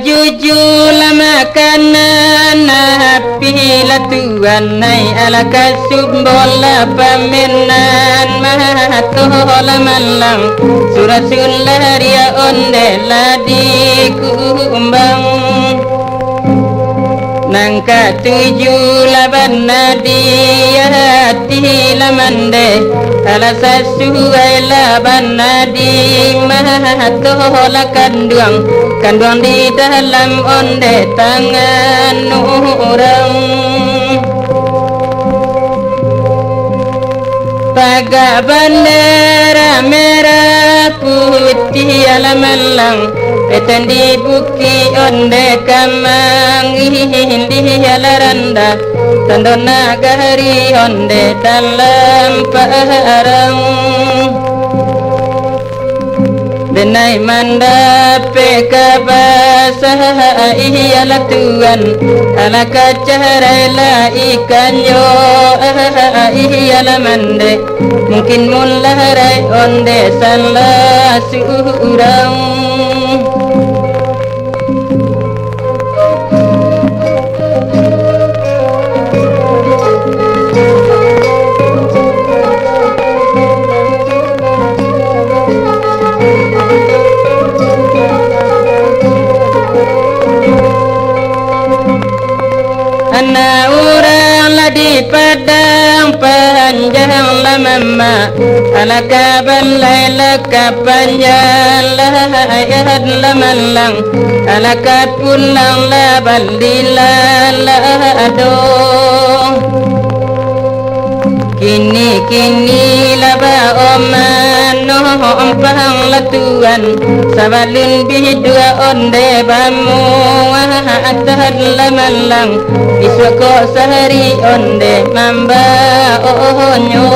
jujur lama kanan pila tuan nai ala kasumbola pamenan mahatola malang surasullah ria onde ladi kumbang nangka tujuh laban nadia hati lamande ala sasuai laban nadi mahatola kanduang di dalam onde tangan orang paga bendera merah putih ala malang etan di buki onde kamang hindi ala randa tando nagari onde dalam parang benai manda peka basah ala tuan ala kacarela ikanyo ala mande mungkin mularai onde salah surang anak orang lah di padang panjang lah mama ala kaban laila kapanjang lah ayat lah malang ala kapulang lah balila lah adong kini lah ba oman no ompang lah tuan sabalun bidua onde bamu atad lah malang isoko sehari onde mamba onyo